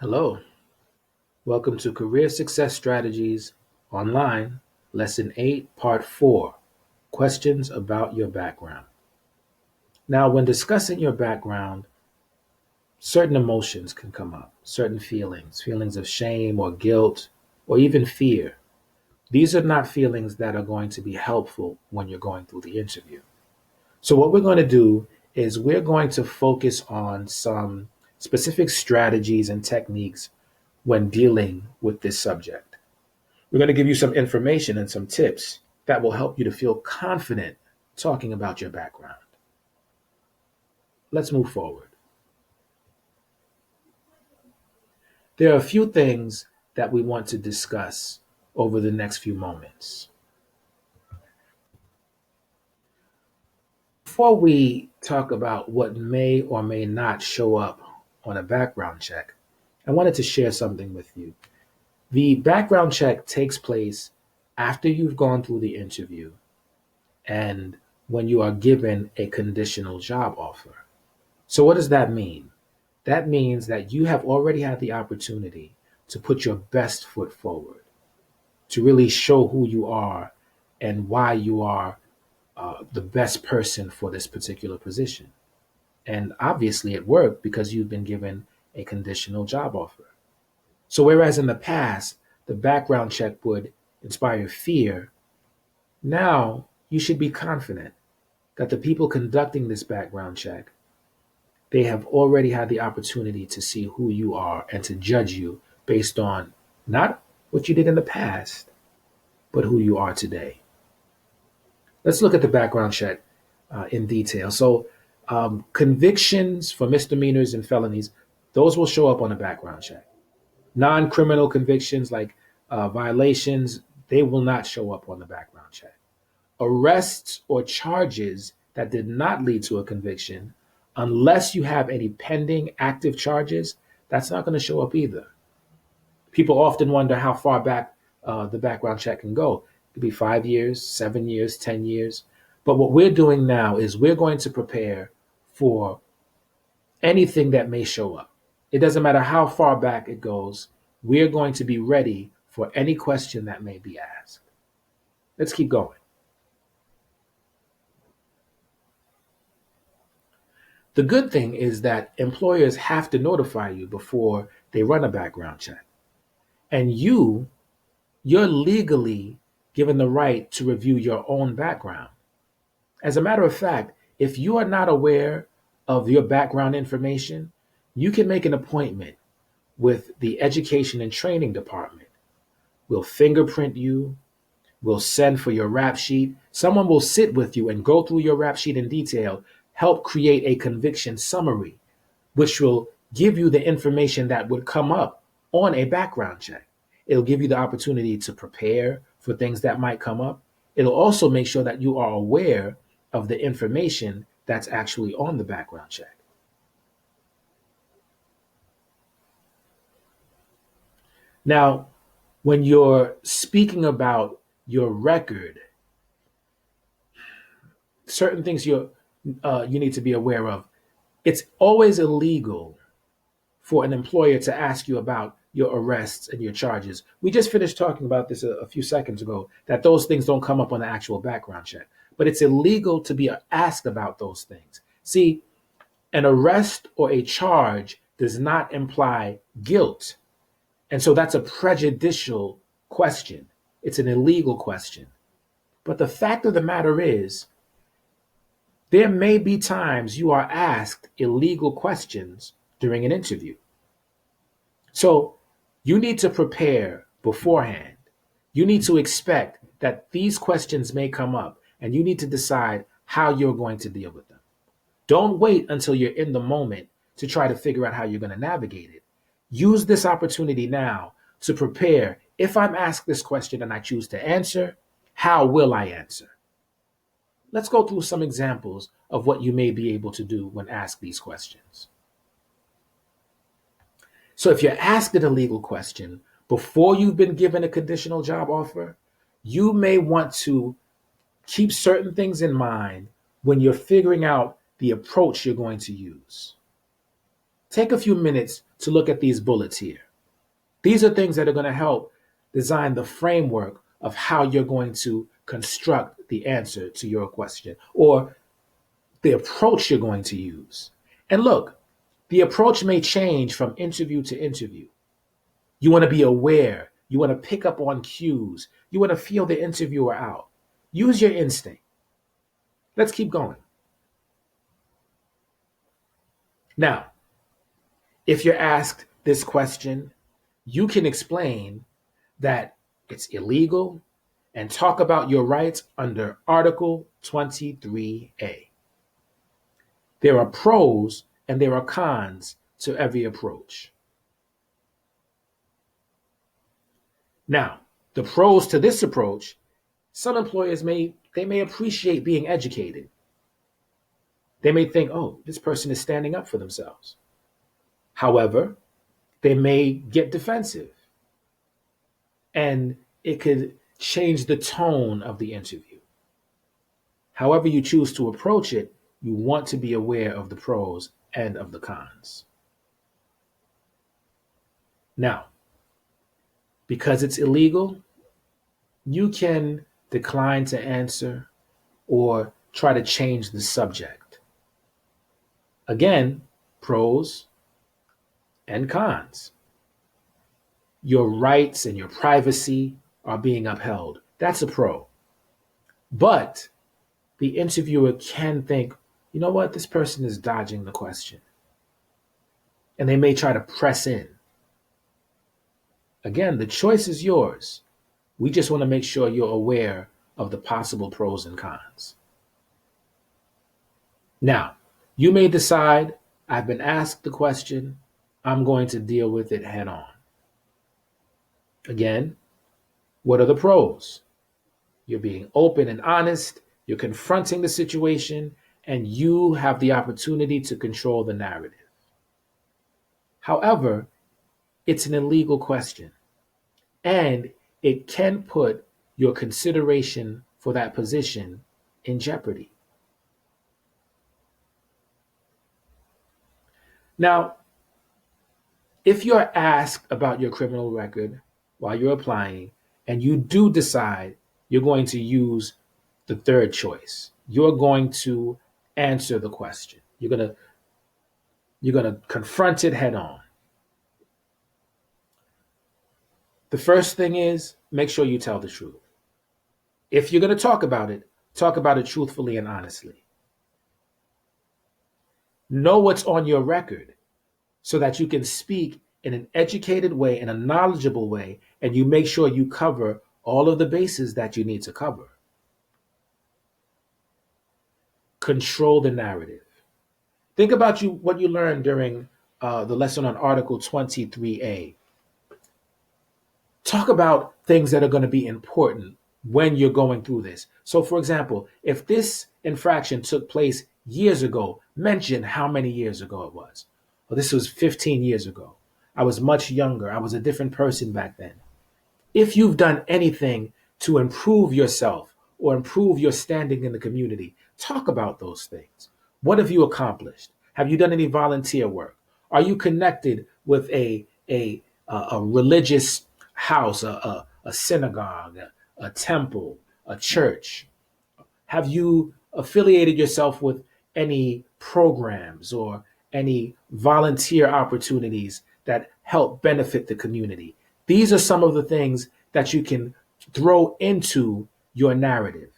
Hello, welcome to Career Success Strategies Online, Lesson 8, Part 4, Questions about Your Background. Now, when discussing your background, certain emotions can come up, certain feelings of shame or guilt, or even fear. These are not feelings that are going to be helpful when you're going through the interview. So, what we're going to do is we're going to focus on some specific strategies and techniques when dealing with this subject. We're going to give you some information and some tips that will help you to feel confident talking about your background. Let's move forward. There are a few things that we want to discuss over the next few moments. Before we talk about what may or may not show up on a background check, I wanted to share something with you. The background check takes place after you've gone through the interview and when you are given a conditional job offer. So, what does that mean? That means that you have already had the opportunity to put your best foot forward, to really show who you are and why you are the best person for this particular position. And obviously, it worked because you've been given a conditional job offer. So, whereas in the past, the background check would inspire fear, now you should be confident that the people conducting this background check, they have already had the opportunity to see who you are and to judge you based on not what you did in the past, but who you are today. Let's look at the background check in detail. So, convictions for misdemeanors and felonies, those will show up on a background check. Non-criminal convictions like violations, they will not show up on the background check. Arrests or charges that did not lead to a conviction, unless you have any pending active charges, that's not going to show up either. People often wonder how far back the background check can go. It could be 5 years, 7 years, 10 years. But what we're doing now is we're going to prepare for anything that may show up. It doesn't matter how far back it goes, we're going to be ready for any question that may be asked. Let's keep going. The good thing is that employers have to notify you before they run a background check. And you're legally given the right to review your own background. As a matter of fact, if you are not aware of your background information, you can make an appointment with the Education and Training Department. We'll fingerprint you. We'll send for your rap sheet. Someone will sit with you and go through your rap sheet in detail, help create a conviction summary, which will give you the information that would come up on a background check. It'll give you the opportunity to prepare for things that might come up. It'll also make sure that you are aware of the information that's actually on the background check. Now, when you're speaking about your record, certain things you need to be aware of. It's always illegal for an employer to ask you about your arrests and your charges. We just finished talking about this a few seconds ago, that those things don't come up on the actual background check. But it's illegal to be asked about those things. See, an arrest or a charge does not imply guilt. And so that's a prejudicial question. It's an illegal question. But the fact of the matter is, there may be times you are asked illegal questions during an interview. So you need to prepare beforehand. You need to expect that these questions may come up, and you need to decide how you're going to deal with them. Don't wait until you're in the moment to try to figure out how you're going to navigate it. Use this opportunity now to prepare. If I'm asked this question and I choose to answer, how will I answer? Let's go through some examples of what you may be able to do when asked these questions. So if you're asked an illegal question before you've been given a conditional job offer, you may want to keep certain things in mind when you're figuring out the approach you're going to use. Take a few minutes to look at these bullets here. These are things that are going to help design the framework of how you're going to construct the answer to your question or the approach you're going to use. And look, the approach may change from interview to interview. You want to be aware. You want to pick up on cues. You want to feel the interviewer out. Use your instinct. Let's keep going. Now, if you're asked this question, you can explain that it's illegal and talk about your rights under Article 23A. There are pros and there are cons to every approach. Now, the pros to this approach, some employers may appreciate being educated. They may think, oh, this person is standing up for themselves. However, they may get defensive and it could change the tone of the interview. However you choose to approach it, you want to be aware of the pros and of the cons. Now, because it's illegal, you can decline to answer or try to change the subject. Again, pros and cons. Your rights and your privacy are being upheld. That's a pro. But the interviewer can think, you know what, this person is dodging the question. And they may try to press in. Again, the choice is yours. We just want to make sure you're aware of the possible pros and cons. Now, you may decide, I've been asked the question, I'm going to deal with it head on. Again, what are the pros? You're being open and honest, you're confronting the situation, and you have the opportunity to control the narrative. However, it's an illegal question, and it can put your consideration for that position in jeopardy. Now, if you're asked about your criminal record while you're applying, and you do decide you're going to use the third choice, you're going to answer the question. You're going to confront it head on. The first thing is make sure you tell the truth. If you're going to talk about it truthfully and honestly. Know what's on your record so that you can speak in an educated way, in a knowledgeable way, and you make sure you cover all of the bases that you need to cover. Control the narrative. Think about what you learned during the lesson on Article 23A. Talk about things that are going to be important when you're going through this. So, for example, if this infraction took place years ago, mention how many years ago it was. Well, this was 15 years ago. I was much younger. I was a different person back then. If you've done anything to improve yourself or improve your standing in the community, talk about those things. What have you accomplished? Have you done any volunteer work? Are you connected with a religious house, a synagogue, a temple, a church? Have you affiliated yourself with any programs or any volunteer opportunities that help benefit the community? These are some of the things that you can throw into your narrative.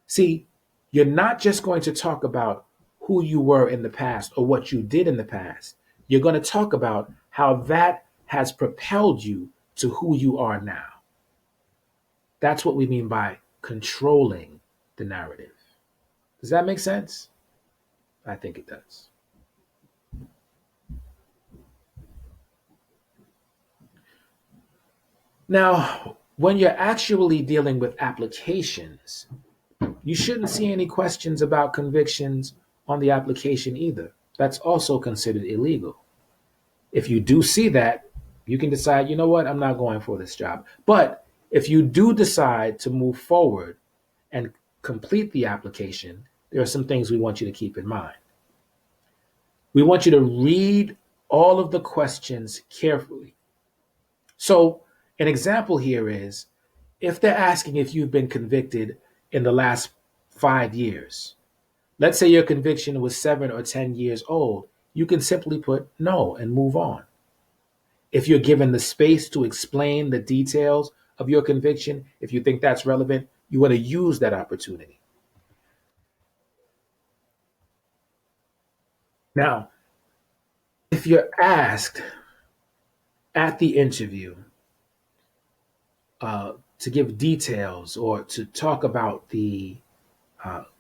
See, you're not just going to talk about who you were in the past or what you did in the past. You're going to talk about how that has propelled you to who you are now. That's what we mean by controlling the narrative. Does that make sense? I think it does. Now, when you're actually dealing with applications, you shouldn't see any questions about convictions on the application either. That's also considered illegal. If you do see that, you can decide, you know what, I'm not going for this job. But if you do decide to move forward and complete the application, there are some things we want you to keep in mind. We want you to read all of the questions carefully. So, an example here is if they're asking if you've been convicted in the last 5 years, let's say your conviction was 7 or 10 years old, you can simply put no and move on. If you're given the space to explain the details of your conviction, if you think that's relevant, you want to use that opportunity. Now, if you're asked at the interview to give details or to talk about the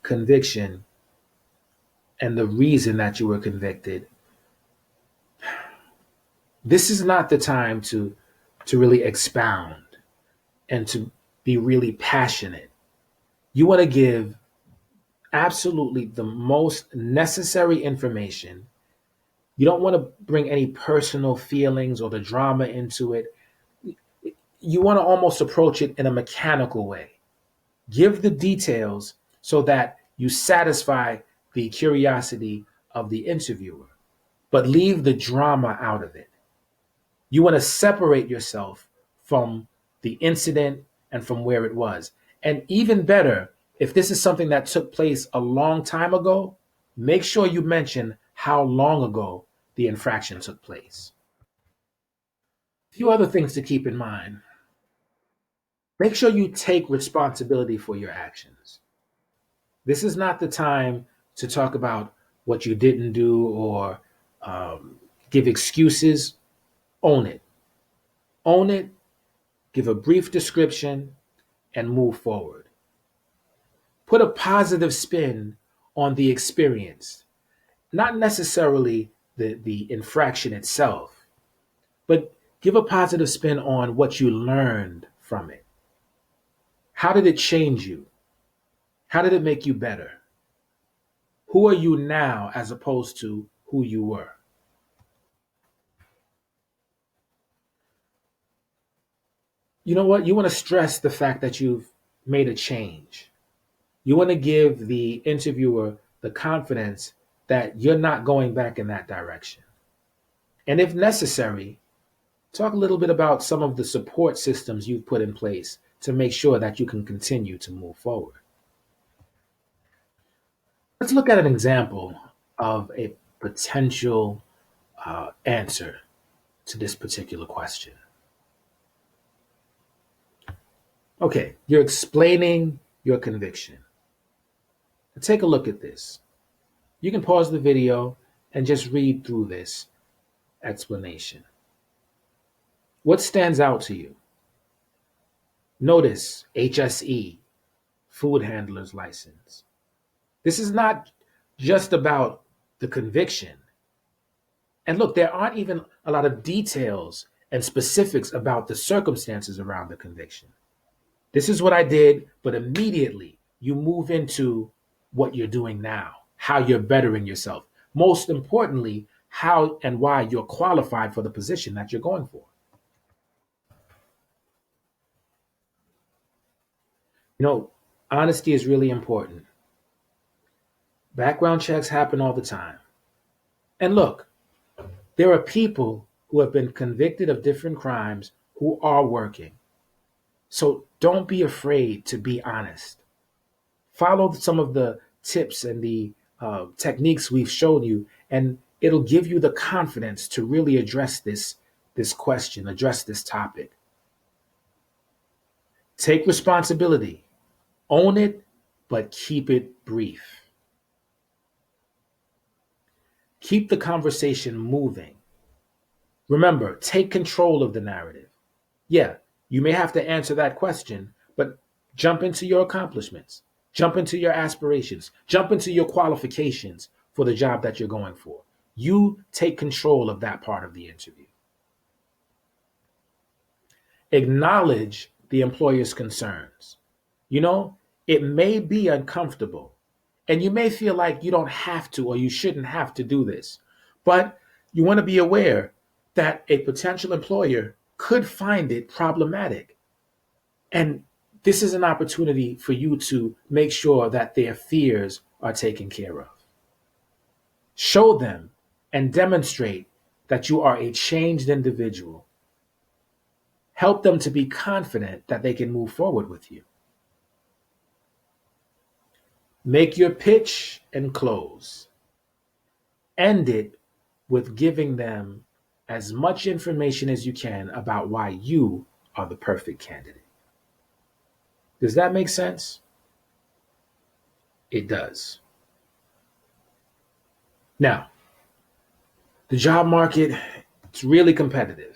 conviction and the reason that you were convicted, this is not the time to really expound and to be really passionate. You want to give absolutely the most necessary information. You don't want to bring any personal feelings or the drama into it. You want to almost approach it in a mechanical way. Give the details so that you satisfy the curiosity of the interviewer, but leave the drama out of it. You want to separate yourself from the incident and from where it was. And even better, if this is something that took place a long time ago, make sure you mention how long ago the infraction took place. A few other things to keep in mind. Make sure you take responsibility for your actions. This is not the time to talk about what you didn't do or give excuses. Own it. Own it, give a brief description, and move forward. Put a positive spin on the experience, not necessarily the infraction itself, but give a positive spin on what you learned from it. How did it change you? How did it make you better? Who are you now as opposed to who you were? You know what? You want to stress the fact that you've made a change. You want to give the interviewer the confidence that you're not going back in that direction. And if necessary, talk a little bit about some of the support systems you've put in place to make sure that you can continue to move forward. Let's look at an example of a potential answer to this particular question. Okay, you're explaining your conviction. Take a look at this. You can pause the video and just read through this explanation. What stands out to you? Notice HSE, food handler's license. This is not just about the conviction. And look, there aren't even a lot of details and specifics about the circumstances around the conviction. This is what I did, but immediately you move into what you're doing now, how you're bettering yourself. Most importantly, how and why you're qualified for the position that you're going for. You know, honesty is really important. Background checks happen all the time. And look, there are people who have been convicted of different crimes who are working. So don't be afraid to be honest. Follow some of the tips and the techniques we've shown you, and it'll give you the confidence to really address this question, address this topic. Take responsibility, own it, but keep it brief. Keep the conversation moving. Remember, take control of the narrative. Yeah, you may have to answer that question, but jump into your accomplishments, jump into your aspirations, jump into your qualifications for the job that you're going for. You take control of that part of the interview. Acknowledge the employer's concerns. You know, it may be uncomfortable, and you may feel like you don't have to or you shouldn't have to do this, but you want to be aware that a potential employer could find it problematic. And this is an opportunity for you to make sure that their fears are taken care of. Show them and demonstrate that you are a changed individual. Help them to be confident that they can move forward with you. Make your pitch and close. End it with giving them as much information as you can about why you are the perfect candidate. Does that make sense? It does. Now, the job market, it's really competitive.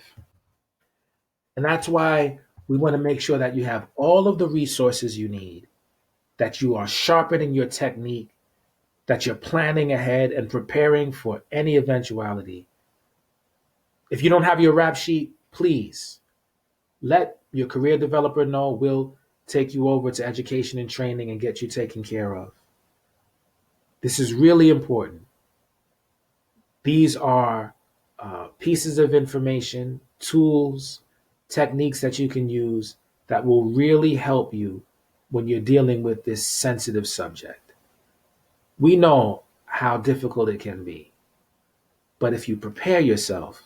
And that's why we want to make sure that you have all of the resources you need, that you are sharpening your technique, that you're planning ahead and preparing for any eventuality. If you don't have your rap sheet, please let your career developer know. We'll take you over to education and training and get you taken care of. This is really important. These are pieces of information, tools, techniques that you can use that will really help you when you're dealing with this sensitive subject. We know how difficult it can be, but if you prepare yourself,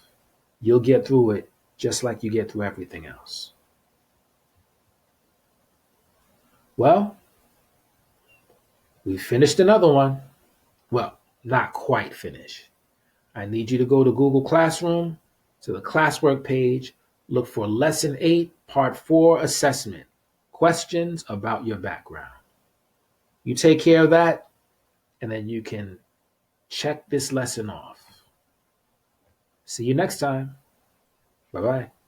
you'll get through it just like you get through everything else. Well, we finished another one. Well, not quite finished. I need you to go to Google Classroom, to the classwork page, look for Lesson 8, Part 4 Assessment, Questions about your background. You take care of that, and then you can check this lesson off. See you next time. Bye-bye.